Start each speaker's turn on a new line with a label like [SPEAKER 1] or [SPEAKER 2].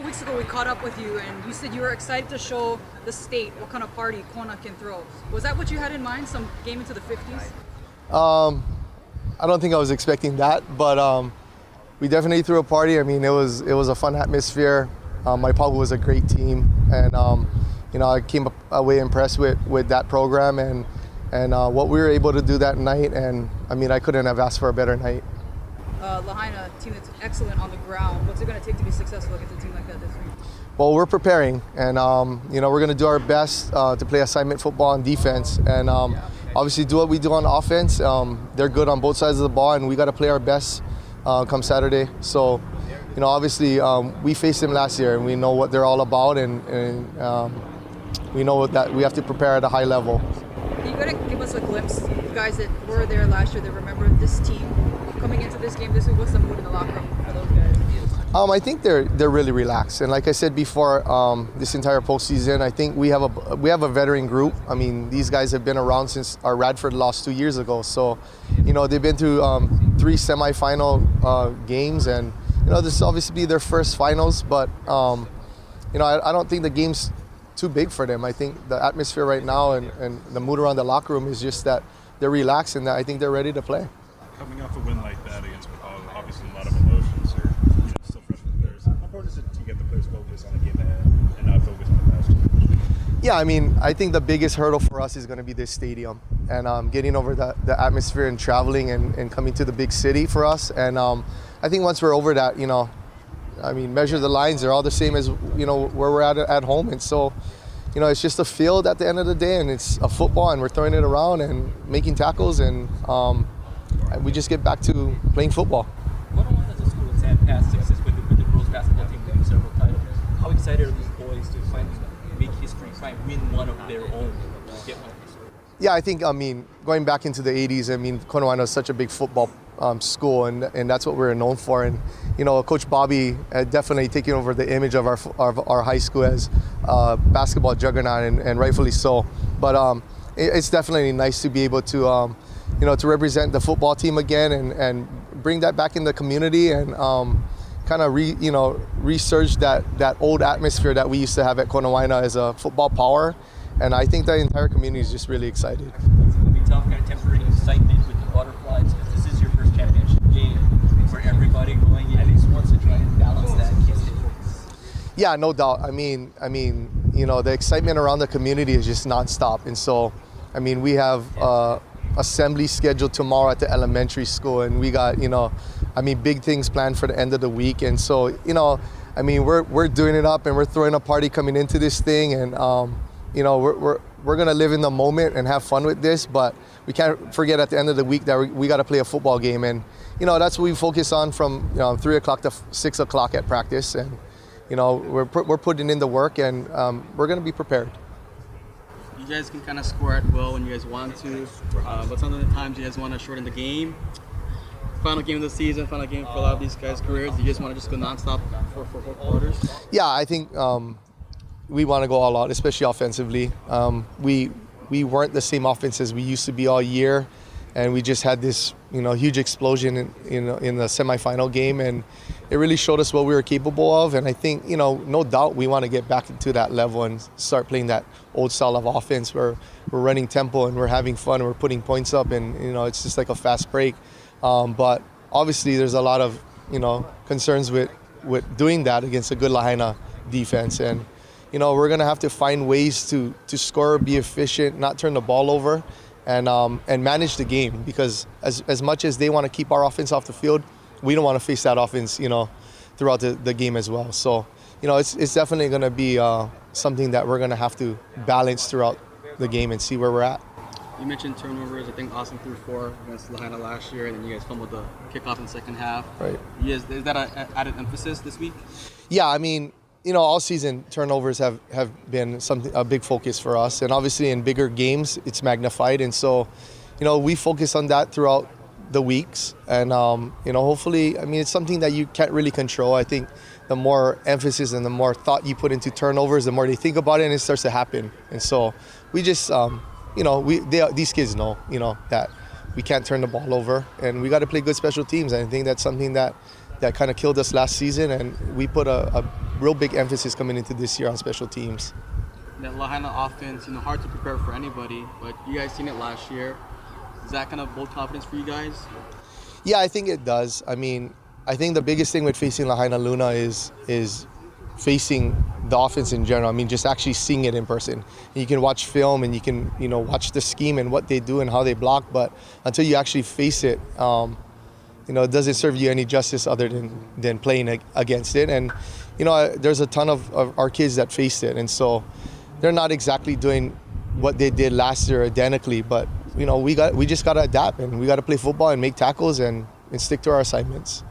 [SPEAKER 1] Weeks ago we caught up with you and you said you were excited to show the state what kind of party Kona can throw. Was that what you had in mind, some game into the 50s?
[SPEAKER 2] I don't think I was expecting that, but we definitely threw a party. I mean, it was a fun atmosphere. My Punahou was a great team, and I came away impressed with that program and what we were able to do that night. And I mean, I couldn't have asked for a better night.
[SPEAKER 1] Lahaina, a team that's excellent on the ground. What's it going to take to be successful against a team like that this week?
[SPEAKER 2] Well, we're preparing, and we're going to do our best to play assignment football on defense, and obviously do what we do on offense. They're good on both sides of the ball, and we got to play our best come Saturday. So, obviously we faced them last year, and we know what they're all about, and we know that we have to prepare at a high level.
[SPEAKER 1] You got to give us a glimpse, you guys that were there last year that remember this team coming into this game this week. What's the mood in the locker room for those guys?
[SPEAKER 2] I think they're really relaxed, and like I said before, this entire postseason, I think we have a veteran group. I mean, these guys have been around since our Radford lost 2 years ago. So, they've been through 3 semifinal games, and this is obviously their first finals. But I don't think the game's too big for them. I think the atmosphere right now and the mood around the locker room is just that they're relaxed and that I think they're ready to play.
[SPEAKER 3] Coming off a win like that against Punahou, obviously a lot of emotions are still fresh with the players. How important is it to get the players focused on the game ahead and not focus on the past?
[SPEAKER 2] Yeah, I mean, I think the biggest hurdle for us is going to be this stadium and getting over the atmosphere and traveling and coming to the big city for us. And I think once we're over that, measure the lines, they're all the same as, where we're at home. And so, it's just a field at the end of the day, and it's a football, and we're throwing it around and making tackles, and we just get back to playing football.
[SPEAKER 4] Konawaena as a school has had past success with the girls basketball team winning several titles. How excited are these boys to finally make history, win one of their own, get one of these?
[SPEAKER 2] Yeah, I think, going back into the 80s, Konawaena is such a big football school, and that's what we're known for. And, Coach Bobby had definitely taken over the image of our high school as basketball juggernaut, and rightfully so. But it's definitely nice to be able to, to represent the football team again and bring that back in the community and kind of resurge that old atmosphere that we used to have at Konawaena as a football power. And I think the entire community is just really excited.
[SPEAKER 4] It's going to be tough, kind of tempering excitement with the butterflies, because this is your first championship game for everybody going in at least once to try and balance that.
[SPEAKER 2] Yeah, no doubt. The excitement around the community is just nonstop. And so, we have assembly scheduled tomorrow at the elementary school, and we got, big things planned for the end of the week. And so, we're doing it up, and we're throwing a party coming into this thing, and we're gonna live in the moment and have fun with this, but we can't forget at the end of the week that we got to play a football game, and that's what we focus on from 3 o'clock to 6 o'clock at practice, and we're putting in the work, and we're gonna be prepared.
[SPEAKER 5] You guys can kind of score at will when you guys want to, but some of the times you guys want to shorten the game. Final game of the season, final game for a lot of these guys' careers. You just want to just go nonstop for 4 quarters?
[SPEAKER 2] Yeah, I think we want to go all out, especially offensively. We weren't the same offense as we used to be all year, and we just had this huge explosion in the semifinal game, and it really showed us what we were capable of. And I think no doubt we want to get back to that level and start playing that old style of offense where we're running tempo and we're having fun and we're putting points up, and it's just like a fast break. But obviously there's a lot of concerns with doing that against a good Lahaina defense, and we're gonna have to find ways to score, be efficient, not turn the ball over, and manage the game, because as much as they want to keep our offense off the field, we don't want to face that offense throughout the game as well. So it's definitely going to be something that we're going to have to balance throughout the game and see where we're at.
[SPEAKER 5] You mentioned turnovers. I think Austin threw 4 against Lahaina last year, and then you guys fumbled the kickoff in the second half.
[SPEAKER 2] Right.
[SPEAKER 5] Is that an added emphasis this week?
[SPEAKER 2] Yeah, all season turnovers have been a big focus for us, and obviously in bigger games it's magnified, and so we focus on that throughout the weeks, and hopefully, it's something that you can't really control. I think the more emphasis and the more thought you put into turnovers, the more they think about it, and it starts to happen. And so we just these kids know that we can't turn the ball over, and we got to play good special teams. And I think that's something that kind of killed us last season, and we put a real big emphasis coming into this year on special teams.
[SPEAKER 5] That Lahaina offense, hard to prepare for anybody, but you guys seen it last year. Does that kind of build confidence for you guys?
[SPEAKER 2] Yeah, I think it does. I mean, I think the biggest thing with facing Lahainaluna is facing the offense in general. I mean, just actually seeing it in person. You can watch film and you can, watch the scheme and what they do and how they block, but until you actually face it, it doesn't serve you any justice other than playing against it. And, there's a ton of our kids that faced it, and so they're not exactly doing what they did last year identically, but, we just got to adapt, and we got to play football and make tackles and stick to our assignments.